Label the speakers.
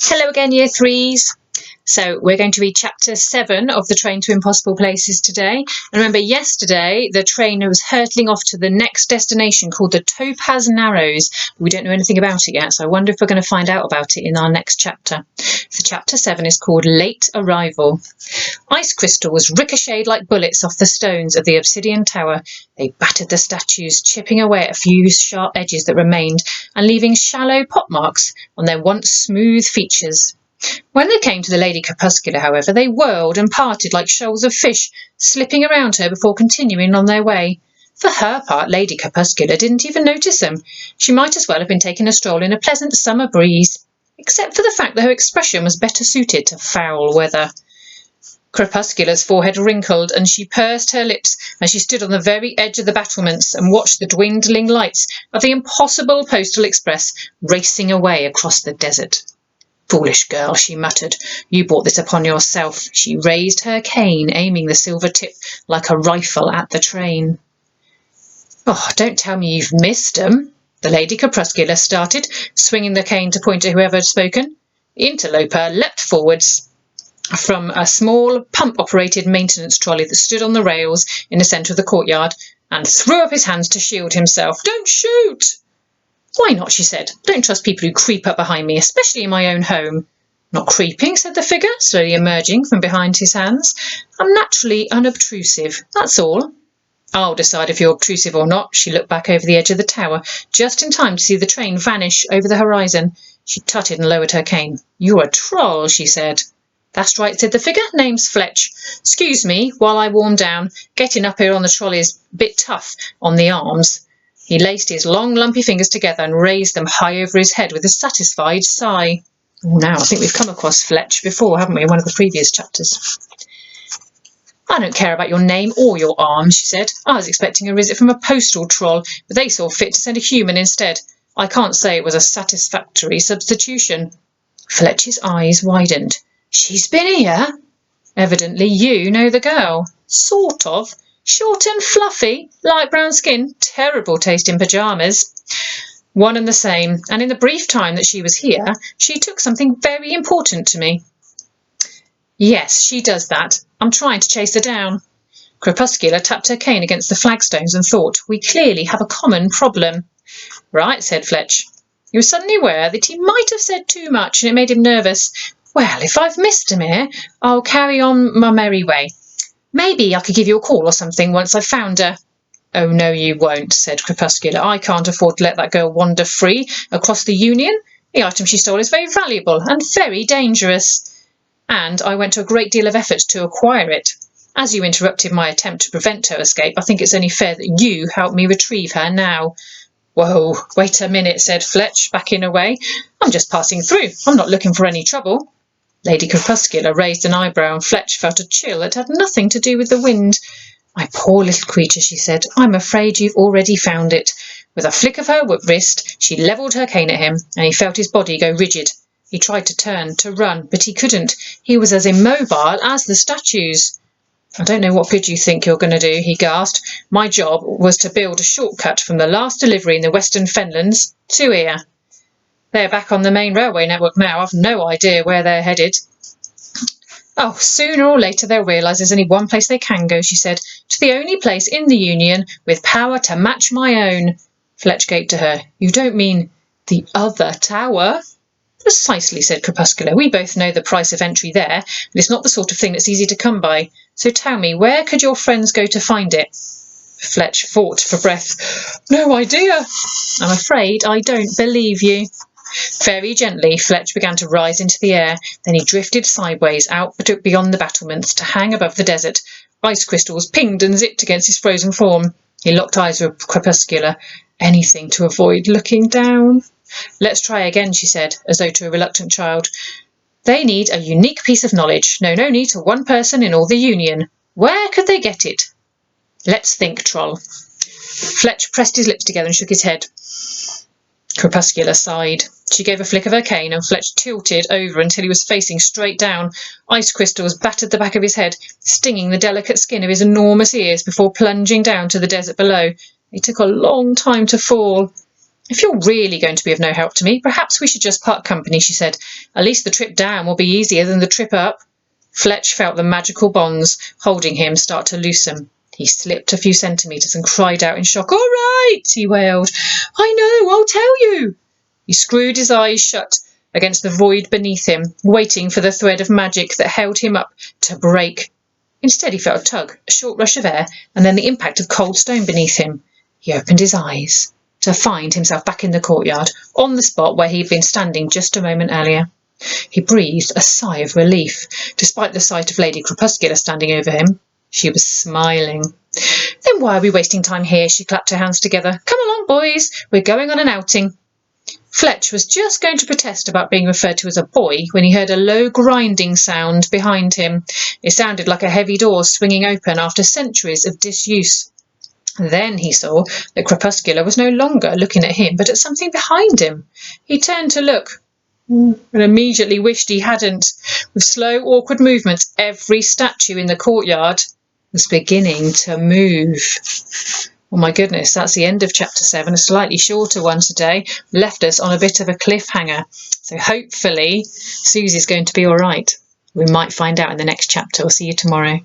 Speaker 1: Hello again, Year 3s. So we're going to read Chapter 7 of The Train to Impossible Places today. And remember, yesterday the train was hurtling off to the next destination called the Topaz Narrows. We don't know anything about it yet, so I wonder if we're going to find out about it in our next chapter. So Chapter 7 is called Late Arrival. Ice crystals ricocheted like bullets off the stones of the obsidian tower. They battered the statues, chipping away at a few sharp edges that remained and leaving shallow pot marks on their once smooth features. When they came to the Lady Crepuscular, however, they whirled and parted like shoals of fish, slipping around her before continuing on their way. For her part, Lady Crepuscular didn't even notice them. She might as well have been taking a stroll in a pleasant summer breeze, except for the fact that her expression was better suited to foul weather. Crepuscular's forehead wrinkled, and she pursed her lips as she stood on the very edge of the battlements and watched the dwindling lights of the impossible postal express racing away across the desert. "Foolish girl," she muttered. "You brought this upon yourself." She raised her cane, aiming the silver tip like a rifle at the train. "Oh, don't tell me you've missed 'em." The Lady Crepuscular started, swinging the cane to point at whoever had spoken. The interloper leapt forwards from a small pump-operated maintenance trolley that stood on the rails in the centre of the courtyard and threw up his hands to shield himself. "Don't shoot!" "Why not?" she said. "Don't trust people who creep up behind me, especially in my own home." "Not creeping," said the figure, slowly emerging from behind his hands. "I'm naturally unobtrusive, that's all." "I'll decide if you're obtrusive or not." She looked back over the edge of the tower, just in time to see the train vanish over the horizon. She tutted and lowered her cane. "You're a troll," she said. "That's right," said the figure. "Name's Fletch. Excuse me while I warm down. Getting up here on the trolley's a bit tough on the arms." He laced his long, lumpy fingers together and raised them high over his head with a satisfied sigh. Now, I think we've come across Fletch before, haven't we, in one of the previous chapters. "I don't care about your name or your arms," she said. "I was expecting a visit from a postal troll, but they saw fit to send a human instead. I can't say it was a satisfactory substitution." Fletch's eyes widened. "She's been here?" "Evidently you know the girl." "Sort of. Short and fluffy, light brown skin, terrible taste in pyjamas." "One and the same, and in the brief time that she was here, she took something very important to me." "Yes, she does that. I'm trying to chase her down." Crepuscular tapped her cane against the flagstones and thought, "We clearly have a common problem." "Right," said Fletch. He was suddenly aware that he might have said too much and it made him nervous. "Well, if I've missed him here, I'll carry on my merry way. Maybe I could give you a call or something once I've found her." "Oh, no, you won't," said Crepuscular. "I can't afford to let that girl wander free across the Union. The item she stole is very valuable and very dangerous, and I went to a great deal of effort to acquire it. As you interrupted my attempt to prevent her escape, I think it's only fair that you help me retrieve her now." "Whoa, wait a minute," said Fletch, backing away. "I'm just passing through. I'm not looking for any trouble." Lady Crepuscular raised an eyebrow and Fletch felt a chill that had nothing to do with the wind. "My poor little creature," she said. "I'm afraid you've already found it." With a flick of her wrist, she levelled her cane at him, and he felt his body go rigid. He tried to turn, to run, but he couldn't. He was as immobile as the statues. "I don't know what good you think you're going to do," he gasped. "My job was to build a shortcut from the last delivery in the Western Fenlands to here. They're back on the main railway network now. I've no idea where they're headed." "Oh, sooner or later they'll realise there's only one place they can go," she said. "To the only place in the Union with power to match my own." Fletch gaped at her. "You don't mean the other tower?" "Precisely," said Crepuscular. "We both know the price of entry there, and it's not the sort of thing that's easy to come by. So tell me, where could your friends go to find it?" Fletch fought for breath. "No idea." "I'm afraid I don't believe you." Very gently, Fletch began to rise into the air. Then he drifted sideways out beyond the battlements to hang above the desert. Ice crystals pinged and zipped against his frozen form. He locked eyes with Crepuscular. Anything to avoid looking down. "Let's try again," she said, as though to a reluctant child. "They need a unique piece of knowledge. No need to one person in all the Union. Where could they get it?" "Let's think, troll." Fletch pressed his lips together and shook his head. Crepuscular sighed. She gave a flick of her cane, and Fletch tilted over until he was facing straight down. Ice crystals battered the back of his head, stinging the delicate skin of his enormous ears before plunging down to the desert below. They took a long time to fall. "If you're really going to be of no help to me, perhaps we should just part company," she said. "At least the trip down will be easier than the trip up." Fletch felt the magical bonds holding him start to loosen. He slipped a few centimetres and cried out in shock. "All right," he wailed. "I know, I'll tell you." He screwed his eyes shut against the void beneath him, waiting for the thread of magic that held him up to break. Instead, he felt a tug, a short rush of air, and then the impact of cold stone beneath him. He opened his eyes to find himself back in the courtyard, on the spot where he had been standing just a moment earlier. He breathed a sigh of relief, despite the sight of Lady Crepuscular standing over him. She was smiling. "Then why are we wasting time here?" She clapped her hands together. "Come along, boys. We're going on an outing." Fletch was just going to protest about being referred to as a boy when he heard a low grinding sound behind him. It sounded like a heavy door swinging open after centuries of disuse. Then he saw that Crepuscular was no longer looking at him, but at something behind him. He turned to look and immediately wished he hadn't. With slow, awkward movements, every statue in the courtyard was beginning to move. Oh my goodness, that's the end of chapter 7, a slightly shorter one today. Left us on a bit of a cliffhanger. So hopefully Susie's going to be all right. We might find out in the next chapter. We'll see you tomorrow.